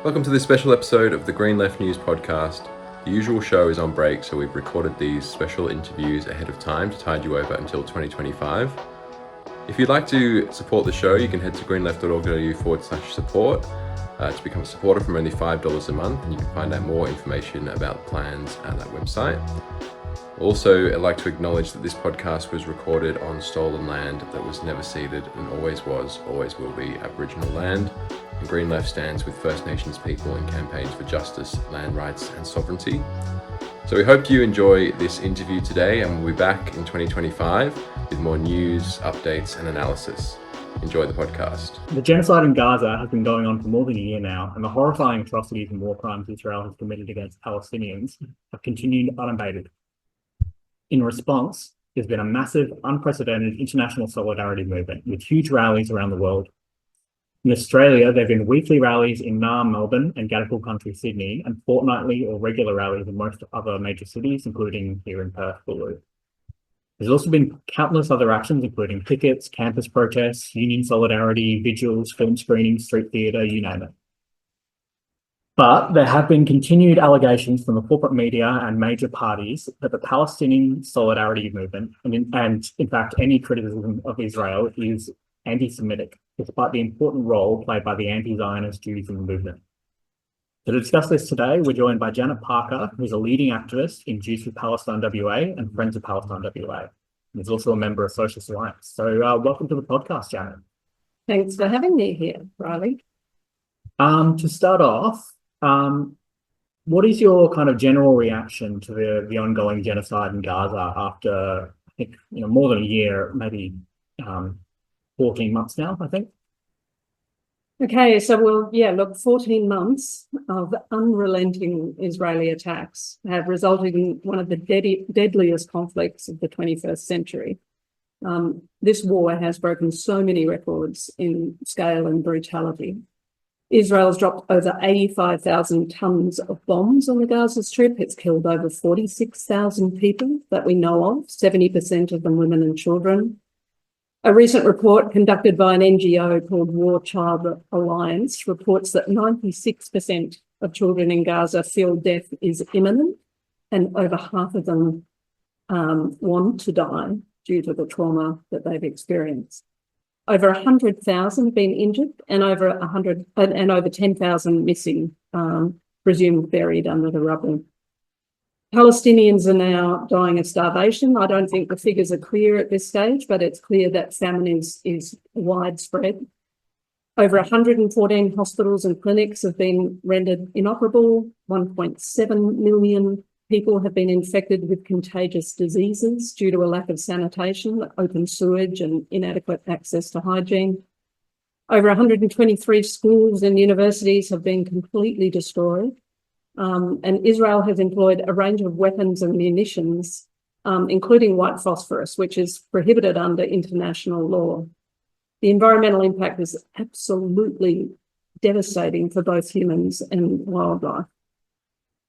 Welcome to this special episode of the Green Left News podcast. The usual show is on break, so we've recorded these special interviews ahead of time to tide you over until 2025. If you'd like to support the show, you can head to greenleft.org.au/support to become a supporter from only $5 a month, and you can find out more information about plans at that website. Also, I'd like to acknowledge that this podcast was recorded on stolen land that was never ceded and always was, always will be Aboriginal land. And Green Left stands with First Nations people in campaigns for justice, land rights and sovereignty. So we hope you enjoy this interview today, and we'll be back in 2025 with more news, updates and analysis. Enjoy the podcast. The genocide in Gaza has been going on for more than a year now, and the horrifying atrocities and war crimes Israel has committed against Palestinians have continued unabated. In response, there's been a massive, unprecedented international solidarity movement with huge rallies around the world. In Australia, there have been weekly rallies in Naarm, Melbourne, and Gadigal Country, Sydney, and fortnightly or regular rallies in most other major cities, including here in Perth, Bulu. There's also been countless other actions, including pickets, campus protests, union solidarity, vigils, film screenings, street theatre, you name it. But there have been continued allegations from the corporate media and major parties that the Palestinian solidarity movement, and in fact any criticism of Israel, is anti-Semitic, despite the important role played by the anti-Zionist Jews in the movement. To discuss this today, we're joined by Janet Parker, who's a leading activist in Jews for Palestine WA and Friends of Palestine WA. And he's also a member of Socialist Alliance. So welcome to the podcast, Janet. Thanks for having me here, Riley. To start off, what is your kind of general reaction to the ongoing genocide in Gaza after, I think, more than a year, maybe 14 months now, I think? Okay, so 14 months of unrelenting Israeli attacks have resulted in one of the deadliest conflicts of the 21st century. This war has broken so many records in scale and brutality. Israel has dropped over 85,000 tons of bombs on the Gaza Strip. It's killed over 46,000 people that we know of, 70% of them women and children. A recent report conducted by an NGO called War Child Alliance reports that 96% of children in Gaza feel death is imminent, and over half of them want to die due to the trauma that they've experienced. Over 100,000 have been injured, and over 10,000 missing, presumed buried under the rubble. Palestinians are now dying of starvation. I don't think the figures are clear at this stage, but it's clear that famine is widespread. Over 114 hospitals and clinics have been rendered inoperable. 1.7 million people have been infected with contagious diseases due to a lack of sanitation, open sewage and inadequate access to hygiene. Over 123 schools and universities have been completely destroyed. And Israel has employed a range of weapons and munitions, including white phosphorus, which is prohibited under international law. The environmental impact is absolutely devastating for both humans and wildlife.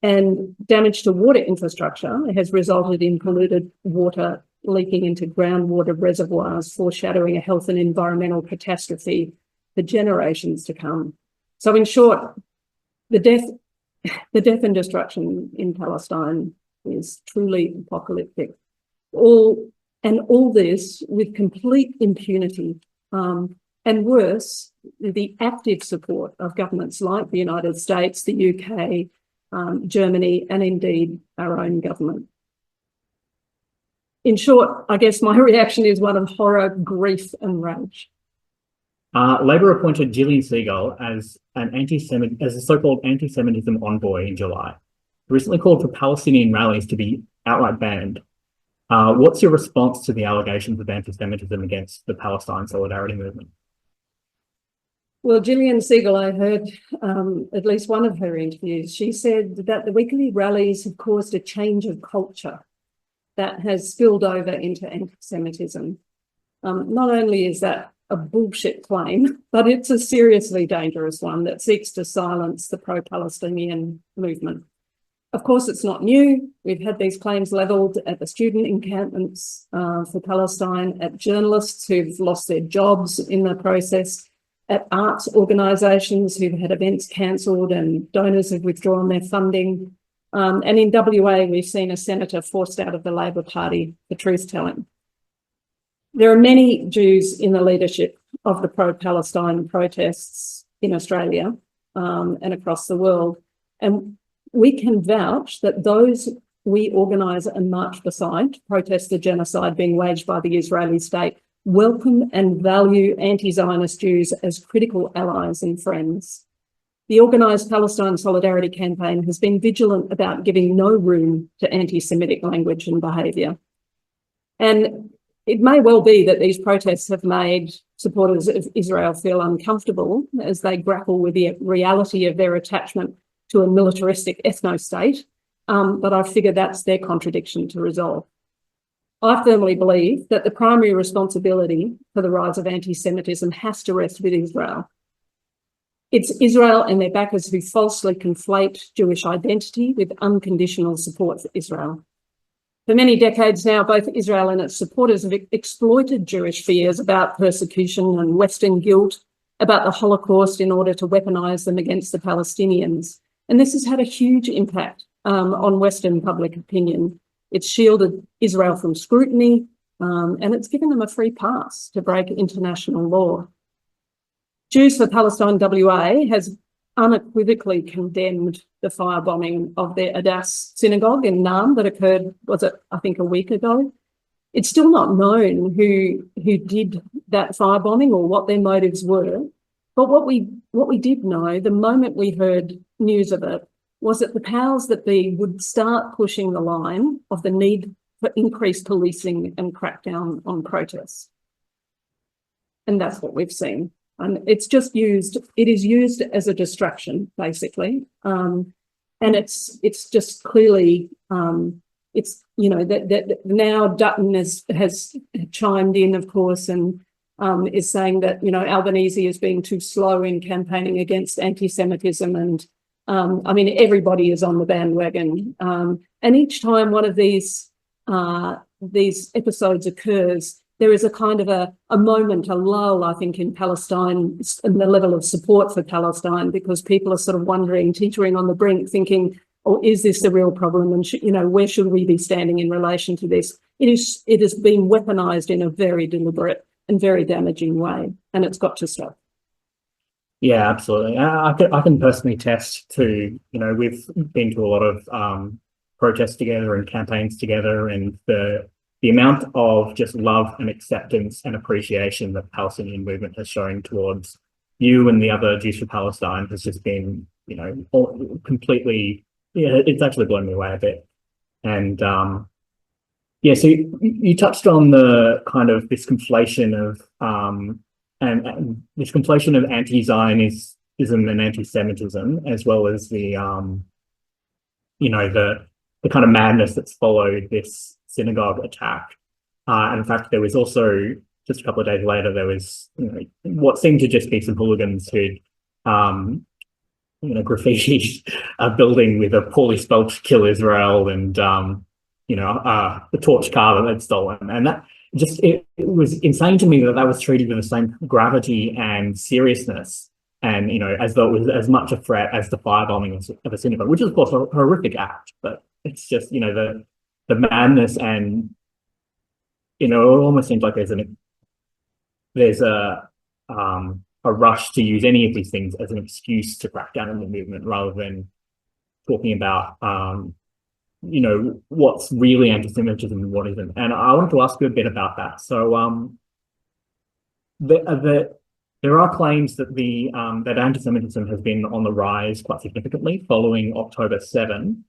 And damage to water infrastructure has resulted in polluted water leaking into groundwater reservoirs, foreshadowing a health and environmental catastrophe for generations to come. So in short, the death and destruction in Palestine is truly apocalyptic. All this with complete impunity, and worse, the active support of governments like the United States, the UK, Germany, and indeed our own government. In short, I guess my reaction is one of horror, grief, and rage. Labor appointed Gillian Segal as a so-called anti-Semitism envoy in July. Recently called for Palestinian rallies to be outright banned. What's your response to the allegations of anti-Semitism against the Palestine solidarity movement? Well, Gillian Segal, I heard at least one of her interviews. She said that the weekly rallies have caused a change of culture that has spilled over into anti-Semitism. Not only is that a bullshit claim, but it's a seriously dangerous one that seeks to silence the pro-Palestinian movement. Of course, it's not new. We've had these claims levelled at the student encampments for Palestine, at journalists who've lost their jobs in the process, at arts organisations who've had events cancelled and donors have withdrawn their funding. And in WA, we've seen a senator forced out of the Labor Party for truth-telling. There are many Jews in the leadership of the pro-Palestine protests in Australia and across the world. And we can vouch that those we organise and march beside to protest the genocide being waged by the Israeli state welcome and value anti-Zionist Jews as critical allies and friends. The Organised Palestine Solidarity Campaign has been vigilant about giving no room to anti-Semitic language and behaviour. And it may well be that these protests have made supporters of Israel feel uncomfortable as they grapple with the reality of their attachment to a militaristic ethno-state, but I figure that's their contradiction to resolve. I firmly believe that the primary responsibility for the rise of anti-Semitism has to rest with Israel. It's Israel and their backers who falsely conflate Jewish identity with unconditional support for Israel. For many decades now, both Israel and its supporters have exploited Jewish fears about persecution and Western guilt, about the Holocaust in order to weaponise them against the Palestinians. And this has had a huge impact on Western public opinion. It's shielded Israel from scrutiny, and it's given them a free pass to break international law. Jews for Palestine WA has unequivocally condemned the firebombing of the Adass synagogue in Naam that occurred, I think a week ago. It's still not known who did that firebombing or what their motives were. But what we did know the moment we heard news of it was that the powers that be would start pushing the line of the need for increased policing and crackdown on protests. And that's what we've seen. And it is used as a distraction, basically. And it's just clearly, that now Dutton has chimed in, of course, and is saying that, Albanese is being too slow in campaigning against anti-Semitism. And everybody is on the bandwagon. And each time one of these episodes occurs, there is a kind of a moment, a lull, I think, in Palestine and the level of support for Palestine, because people are sort of wondering, teetering on the brink, thinking, oh, is this the real problem? And, where should we be standing in relation to this? It has been weaponised in a very deliberate and very damaging way, and it's got to stop. Yeah, absolutely. I can personally attest to, we've been to a lot of protests together and campaigns together, and the amount of just love and acceptance and appreciation that the Palestinian movement has shown towards you and the other Jews for Palestine has just been, completely, it's actually blown me away a bit. And so you touched on the kind of this conflation of and this conflation of anti-Zionism and anti-Semitism, as well as the kind of madness that's followed this synagogue attack. And in fact, there was also, just a couple of days later, there was what seemed to just be some hooligans who'd graffitied a building with a poorly spelled "Kill Israel" and the torch car that they'd stolen. And that it was insane to me that was treated with the same gravity and seriousness, and as though it was as much a threat as the firebombing of a synagogue, which is of course a horrific act. But it's just the madness, and it almost seems like there's a rush to use any of these things as an excuse to crack down on the movement, rather than talking about what's really anti-Semitism and what isn't. And I wanted to ask you a bit about that. So there are claims that that anti-Semitism has been on the rise quite significantly following October 7,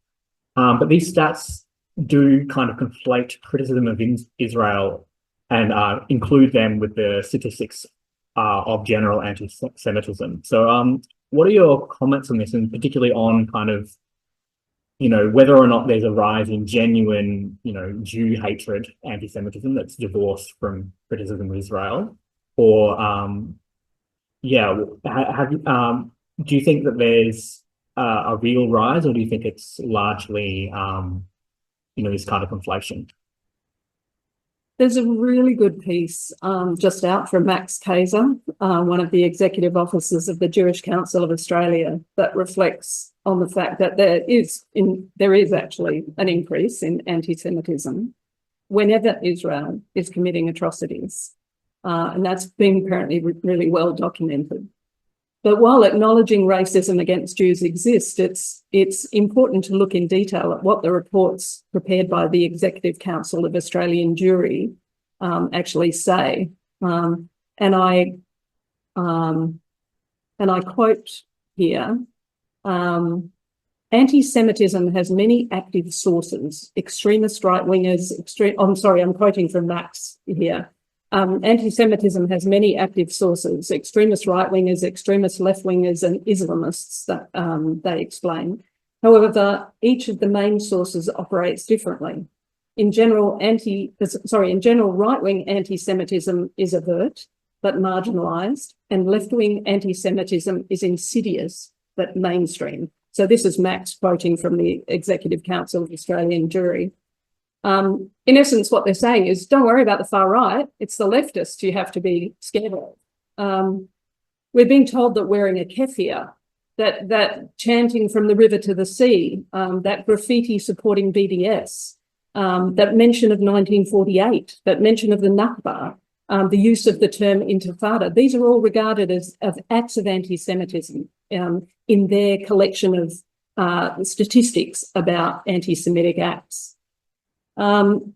but these stats do kind of conflate criticism of Israel and include them with the statistics of general anti-Semitism. So what are your comments on this, and particularly on kind of whether or not there's a rise in genuine, Jew hatred, anti-Semitism that's divorced from criticism of Israel, or do you think that there's a real rise, or do you think it's largely, this kind of conflation? There's a really good piece just out from Max Kaiser, one of the executive officers of the Jewish Council of Australia, that reflects on the fact that there is actually an increase in anti-Semitism whenever Israel is committing atrocities. And that's been apparently really well documented. But while acknowledging racism against Jews exists, it's important to look in detail at what the reports prepared by the Executive Council of Australian Jewry actually say. And I quote here, anti-Semitism has many active sources, extremist right-wingers, I'm quoting from Max here. Anti-Semitism has many active sources, extremist right-wingers, extremist left-wingers, and Islamists, that they explain. However, each of the main sources operates differently. In general, right-wing anti-Semitism is overt but marginalised, and left-wing anti-Semitism is insidious but mainstream. So this is Max quoting from the Executive Council of Australian Jewry. In essence, what they're saying is, don't worry about the far right, it's the leftists you have to be scared of. We're being told that wearing a keffiyeh, that chanting from the river to the sea, that graffiti supporting BDS, that mention of 1948, that mention of the Nakba, the use of the term intifada, these are all regarded as acts of anti-Semitism in their collection of statistics about anti-Semitic acts. And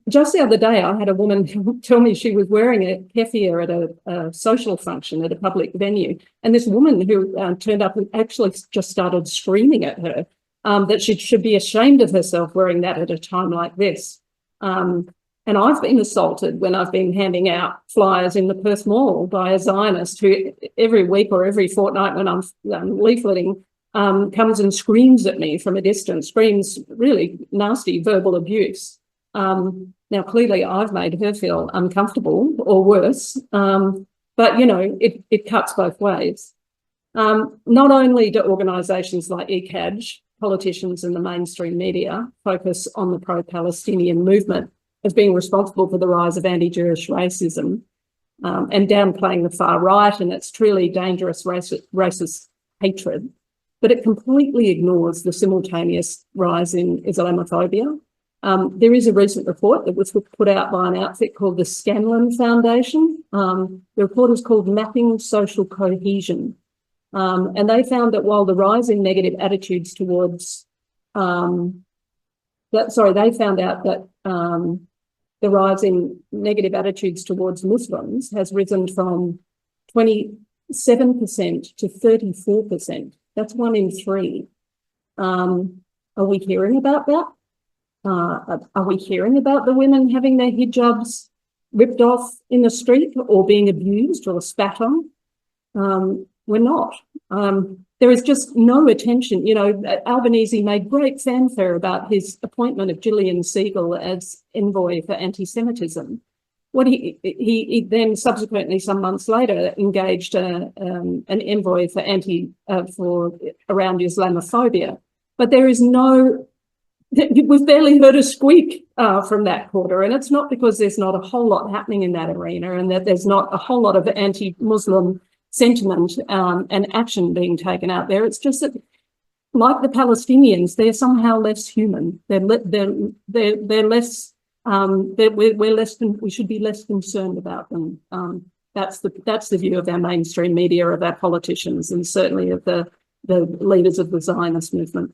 just the other day, I had a woman tell me she was wearing a keffiyeh at a social function at a public venue. And this woman who turned up and actually just started screaming at her that she should be ashamed of herself wearing that at a time like this. And I've been assaulted when I've been handing out flyers in the Perth Mall by a Zionist who every week or every fortnight when I'm leafleting comes and screams at me from a distance, screams really nasty verbal abuse. Now, clearly, I've made her feel uncomfortable or worse, but, you know, it cuts both ways. Not only do organisations like ECAJ, politicians and the mainstream media focus on the pro-Palestinian movement as being responsible for the rise of anti-Jewish racism and downplaying the far right and its truly dangerous racist hatred, but it completely ignores the simultaneous rise in Islamophobia. There is a recent report that was put out by an outfit called the Scanlon Foundation. The report is called Mapping Social Cohesion. And they found that while the rise in negative attitudes towards, they found out that the rise in negative attitudes towards Muslims has risen from 27% to 34%. That's 1 in 3. Are we hearing about that? Are we hearing about the women having their hijabs ripped off in the street or being abused or spat on? We're not. There is just no attention. You know, Albanese made great fanfare about his appointment of Gillian Segal as envoy for anti-Semitism. What he then subsequently, some months later, engaged an envoy for around Islamophobia. But there is no. We've barely heard a squeak from that quarter, and it's not because there's not a whole lot happening in that arena and that there's not a whole lot of anti-Muslim sentiment and action being taken out there. It's just that, like the Palestinians, they're somehow less human. They're less. We should be less concerned about them. That's the view of our mainstream media, of our politicians, and certainly of the leaders of the Zionist movement.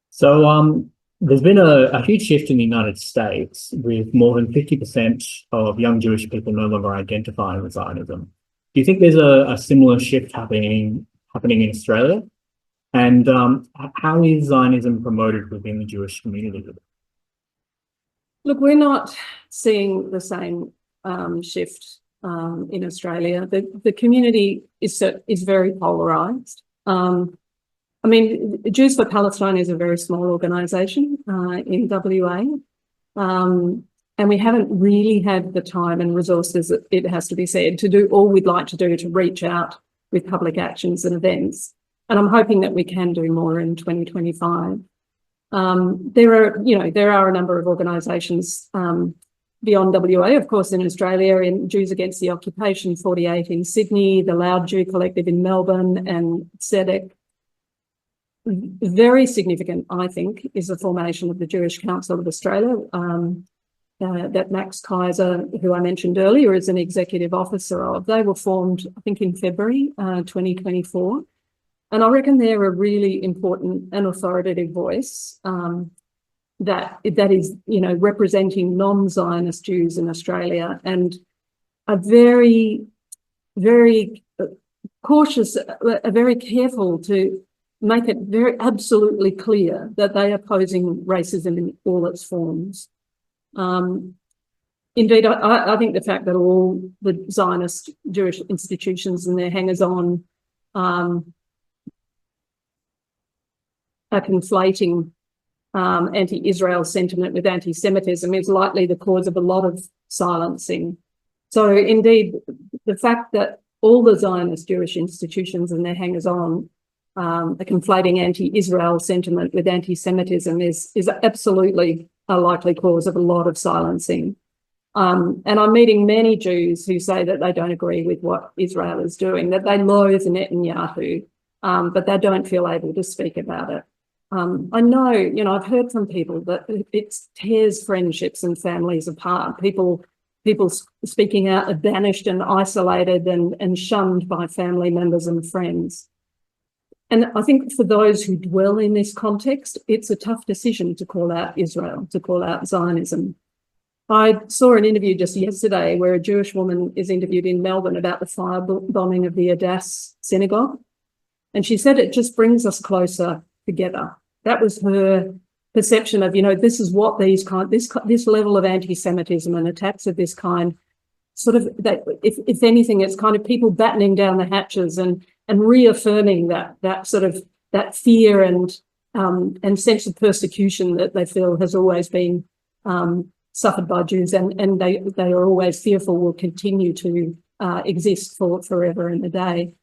So there's been a huge shift in the United States, with more than 50% of young Jewish people no longer identifying with Zionism. Do you think there's a similar shift happening in Australia? And how is Zionism promoted within the Jewish community? Look, we're not seeing the same shift in Australia. The community is very polarised. I mean, Jews for Palestine is a very small organisation in WA, and we haven't really had the time and resources, it has to be said, to do all we'd like to do to reach out with public actions and events. And I'm hoping that we can do more in 2025. There are a number of organisations beyond WA, of course, in Australia, in Jews Against the Occupation 48 in Sydney, the Loud Jew Collective in Melbourne, and SEDEC. Very significant, I think, is the formation of the Jewish Council of Australia, that Max Kaiser, who I mentioned earlier, is an executive officer of. They were formed, I think, in February 2024. And I reckon they're a really important and authoritative voice that is, representing non-Zionist Jews in Australia, and are very, very cautious, very careful to make it very absolutely clear that they are opposing racism in all its forms. Indeed, I think the fact that all the Zionist Jewish institutions and their hangers-on are conflating anti-Israel sentiment with anti-Semitism is likely the cause of a lot of silencing. So indeed, the fact that all the Zionist Jewish institutions and their hangers-on are conflating anti-Israel sentiment with anti-Semitism is absolutely a likely cause of a lot of silencing. And I'm meeting many Jews who say that they don't agree with what Israel is doing, that they loathe Netanyahu, but they don't feel able to speak about it. I know, I've heard from people that it tears friendships and families apart. People speaking out are banished and isolated and shunned by family members and friends. And I think for those who dwell in this context, it's a tough decision to call out Israel, to call out Zionism. I saw an interview just yesterday where a Jewish woman is interviewed in Melbourne about the firebombing of the Adass synagogue. And she said it just brings us closer together. That was her perception of, this is what this level of anti-Semitism and attacks of this kind, sort of, that if anything, it's kind of people battening down the hatches and reaffirming that sort of that fear and sense of persecution that they feel has always been suffered by Jews, and they are always fearful will continue to exist forever and a day.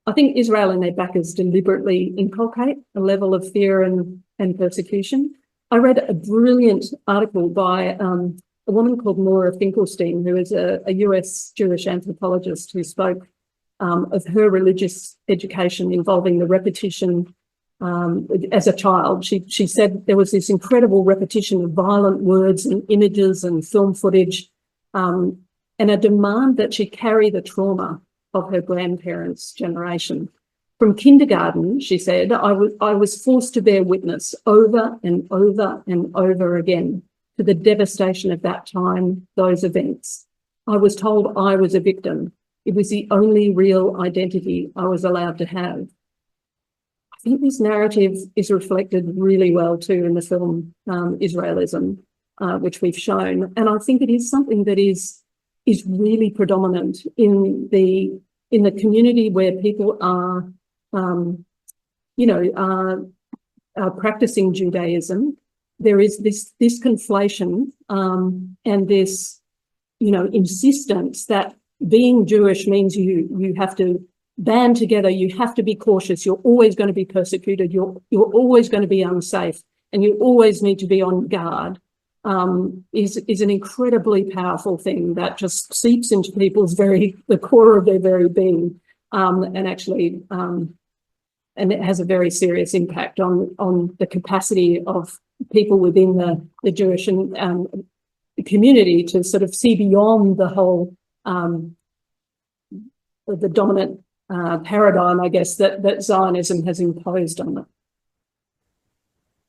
I think Israel and their backers deliberately inculcate a level of fear and persecution. I read a brilliant article by a woman called Laura Finkelstein, who is a US Jewish anthropologist who spoke of her religious education involving the repetition as a child. She said there was this incredible repetition of violent words and images and film footage, and a demand that she carry the trauma of her grandparents' generation. From kindergarten, she said, I was forced to bear witness over and over and over again to the devastation of that time, those events. I was told I was a victim. It was the only real identity I was allowed to have. I think this narrative is reflected really well too in the film Israelism, which we've shown. And I think it is something that is really predominant in the community where people are, are practicing Judaism. There is this conflation and this, insistence that being Jewish means you have to band together, you have to be cautious, you're always going to be persecuted, you're always going to be unsafe, and you always need to be on guard, is an incredibly powerful thing that just seeps into people's the core of their very being, and actually, and it has a very serious impact on the capacity of people within the Jewish community to sort of see beyond the whole the dominant paradigm, I guess, that Zionism has imposed on them.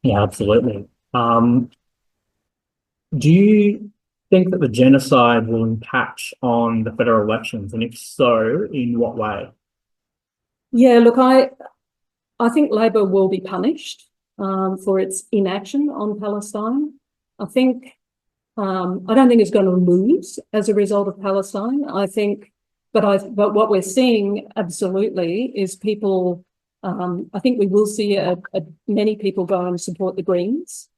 Yeah, absolutely. Do you think that the genocide will impact on the federal elections, and if so, in what way? Yeah, look, I think Labor will be punished for its inaction on Palestine. I don't think it's going to lose as a result of Palestine. But what we're seeing absolutely is people. I think we will see many people go and support the Greens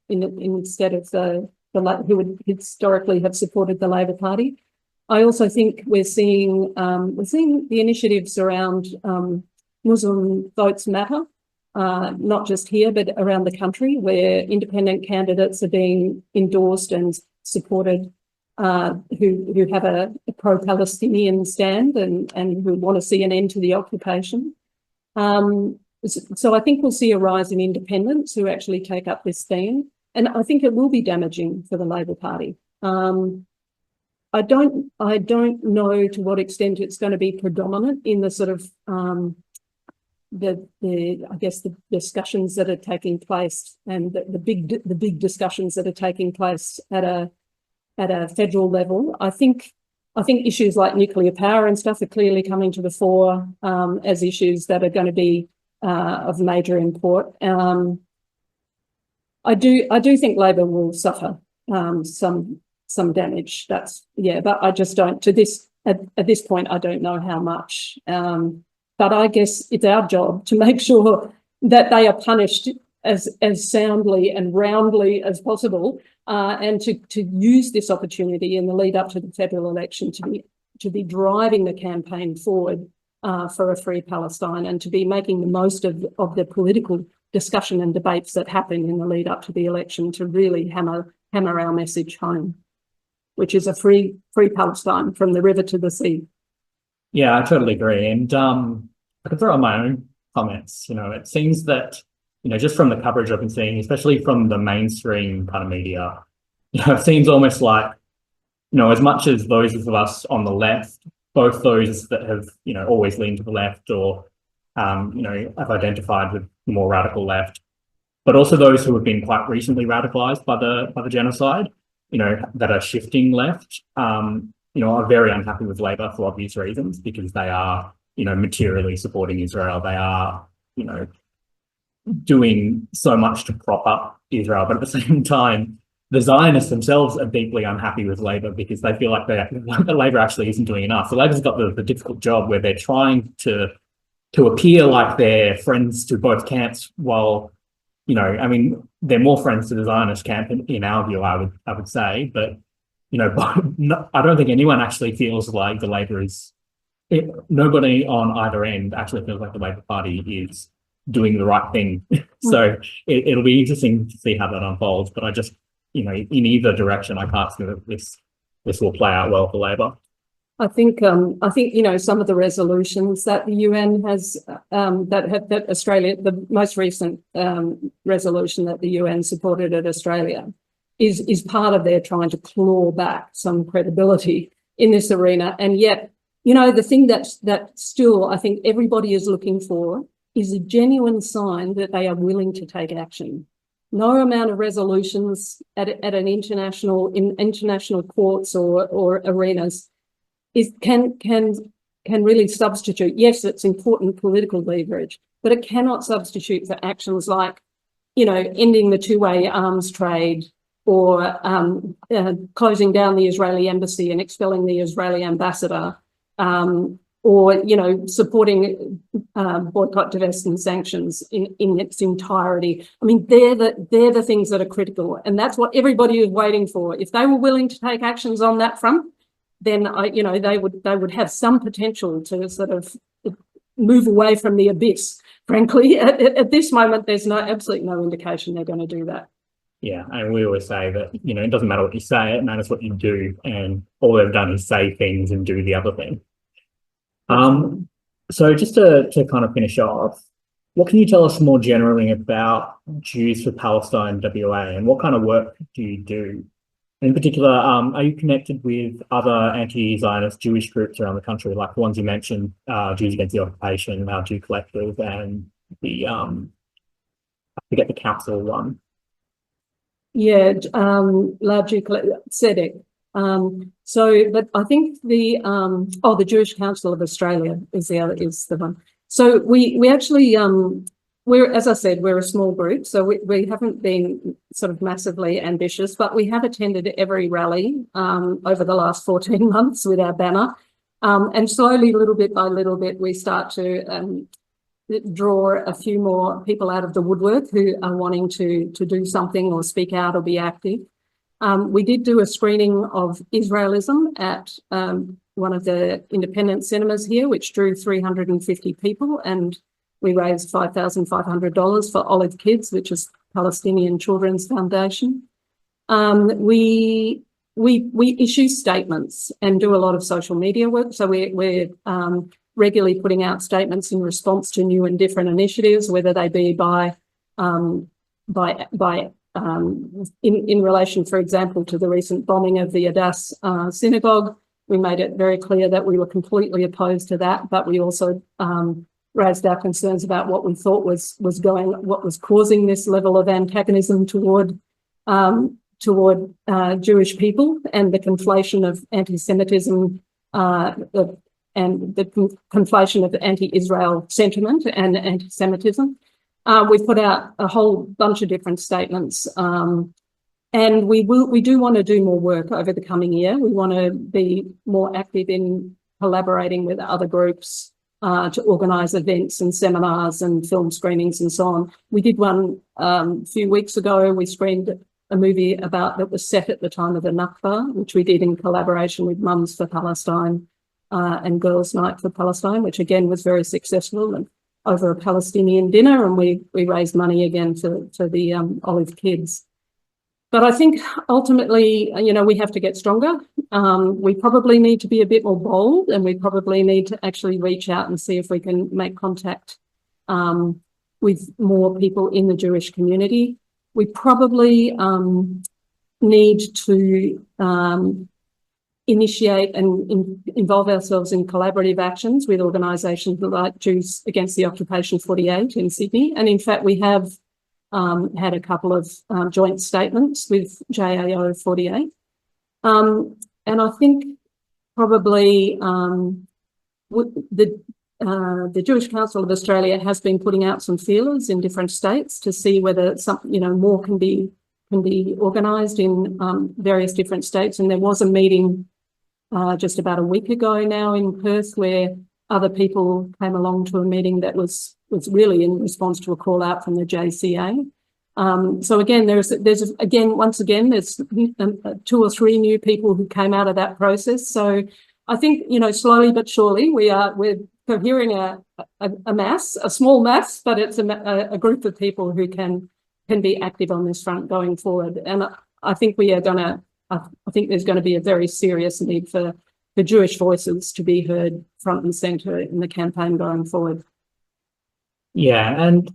instead of the who would historically have supported the Labor Party. I also think we're seeing the initiatives around Muslim Votes Matter not just here, but around the country, where independent candidates are being endorsed and supported, who have a pro-Palestinian stand and who want to see an end to the occupation. So I think we'll see a rise in independents who actually take up this theme, and I think it will be damaging for the Labor Party. I don't know to what extent it's going to be predominant in the sort of I guess the discussions that are taking place, and the big discussions that are taking place at a federal level. I think issues like nuclear power and stuff are clearly coming to the fore as issues that are going to be of major import. I do think Labor will suffer some damage. But I just don't, at this point, I don't know how much. But I guess it's our job to make sure that they are punished as soundly and roundly as possible, and to use this opportunity in the lead up to the federal election to be driving the campaign forward for a free Palestine, and to be making the most of the political discussion and debates that happen in the lead up to the election to really hammer our message home, which is a free Palestine from the river to the sea. Yeah, I totally agree. And I can throw on my own comments. It seems that, just from the coverage I've been seeing, especially from the mainstream kind of media, it seems almost like, as much as those of us on the left, both those that have, always leaned to the left or, have identified with more radical left, but also those who have been quite recently radicalized by the genocide, that are shifting left, are very unhappy with Labor for obvious reasons, because they are, materially supporting Israel. They are, doing so much to prop up Israel, but at the same time, the Zionists themselves are deeply unhappy with Labor because they feel like the Labor actually isn't doing enough. So Labor's got the difficult job where they're trying to appear like they're friends to both camps, while, they're more friends to the Zionist camp in our view, I would say, but I don't think anyone actually feels like the Labor nobody on either end actually feels like the Labor Party is doing the right thing. So it'll be interesting to see how that unfolds. But I just, in either direction, I can't see that this will play out well for Labor. I think some of the resolutions that the UN has that Australia, the most recent resolution that the UN supported at Australia, is part of their trying to claw back some credibility in this arena. And yet, the thing that still I think everybody is looking for is a genuine sign that they are willing to take action. No amount of resolutions at an international courts or arenas can really substitute. Yes, it's important political leverage, but it cannot substitute for actions like, ending the two-way arms trade, or closing down the Israeli embassy and expelling the Israeli ambassador, or supporting boycott, divest and sanctions in its entirety. I mean, they're the things that are critical, and that's what everybody is waiting for. If they were willing to take actions on that front, then they would have some potential to sort of move away from the abyss. Frankly, at this moment, there's absolutely no indication they're going to do that. Yeah, and we always say that, it doesn't matter what you say, it matters what you do, and all they've done is say things and do the other thing. So just to kind of finish off, what can you tell us more generally about Jews for Palestine WA, and what kind of work do you do? In particular, are you connected with other anti-Zionist Jewish groups around the country, like the ones you mentioned, Jews Against the Occupation, our Jew Collective, and the, I forget the council one. Yeah, largely SEDEC. But I think the Jewish Council of Australia is the one. So we actually as I said, we're a small group, so we haven't been sort of massively ambitious, but we have attended every rally over the last 14 months with our banner, and slowly, little bit by little bit, we start to draw a few more people out of the woodwork who are wanting to do something or speak out or be active. We did do a screening of Israelism at one of the independent cinemas here, which drew 350 people, and we raised $5,500 for Olive Kids, which is Palestinian Children's Foundation. We issue statements and do a lot of social media work. So we're regularly putting out statements in response to new and different initiatives, whether they be in relation, for example, to the recent bombing of the Adass synagogue. We made it very clear that we were completely opposed to that, but we also raised our concerns about what we thought what was causing this level of antagonism toward Jewish people, and the conflation of anti-Semitism and the conflation of anti-Israel sentiment and anti-Semitism. We've put out a whole bunch of different statements, and we do want to do more work over the coming year. We want to be more active in collaborating with other groups to organise events and seminars and film screenings and so on. We did one a few weeks ago. We screened a movie that was set at the time of the Nakba, which we did in collaboration with Mums for Palestine and Girls Night for Palestine, which again was very successful, and over a Palestinian dinner, and we raised money again for the Olive Kids. But I think ultimately, we have to get stronger. We probably need to be a bit more bold, and we probably need to actually reach out and see if we can make contact with more people in the Jewish community. We probably need to initiate and involve ourselves in collaborative actions with organisations like Jews Against the Occupation 48 in Sydney. And in fact, we have had a couple of joint statements with JAO 48. And I think probably the Jewish Council of Australia has been putting out some feelers in different states to see whether more can be organised in various different states. And there was a meeting just about a week ago now in Perth, where other people came along to a meeting that was really in response to a call out from the JCA. So again, there's 2 or 3 new people who came out of that process. So I think, slowly but surely we're cohering a small mass, but it's a group of people who can be active on this front going forward. And I think I think there's going to be a very serious need for Jewish voices to be heard front and centre in the campaign going forward. Yeah, and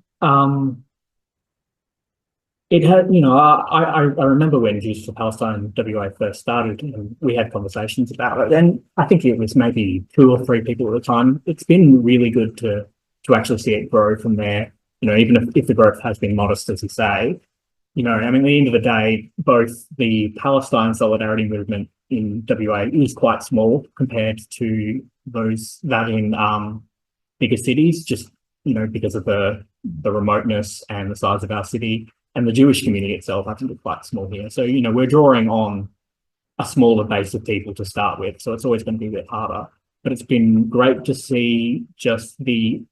it had, I remember when Jews for Palestine WA first started, and we had conversations about it. And I think it was maybe 2 or 3 people at the time. It's been really good to actually see it grow from there. Even if the growth has been modest, as you say. At the end of the day, both the Palestine solidarity movement in WA is quite small compared to that in bigger cities, just because of the remoteness and the size of our city. And the Jewish community itself, I think, is quite small here. So, we're drawing on a smaller base of people to start with. So it's always going to be a bit harder. But it's been great to see just the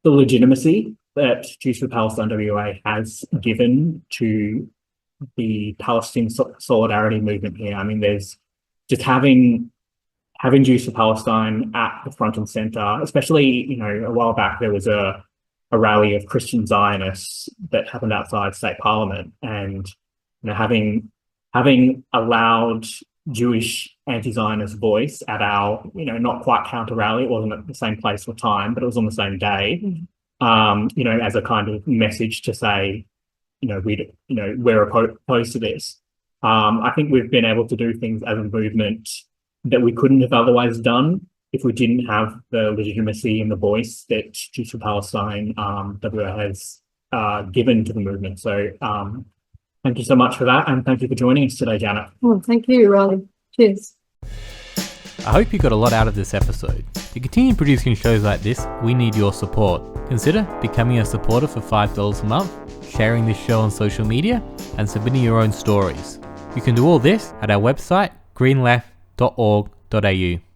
legitimacy that Jews for Palestine WA has given to the Palestinian solidarity movement here. I mean, there's just having Jews for Palestine at the front and centre, especially, a while back there was a rally of Christian Zionists that happened outside state parliament, and having allowed Jewish anti-Zionist voice at our not quite counter rally. It wasn't at the same place or time, but it was on the same day. As a kind of message to say, we're opposed to this. I think we've been able to do things as a movement that we couldn't have otherwise done if we didn't have the legitimacy and the voice that Jews for Palestine WA has given to the movement. So thank you so much for that, and thank you for joining us today, Janet. Well, thank you, Riley. Cheers. I hope you got a lot out of this episode. To continue producing shows like this, we need your support. Consider becoming a supporter for $5 a month, sharing this show on social media, and submitting your own stories. You can do all this at our website, greenleft.org.au.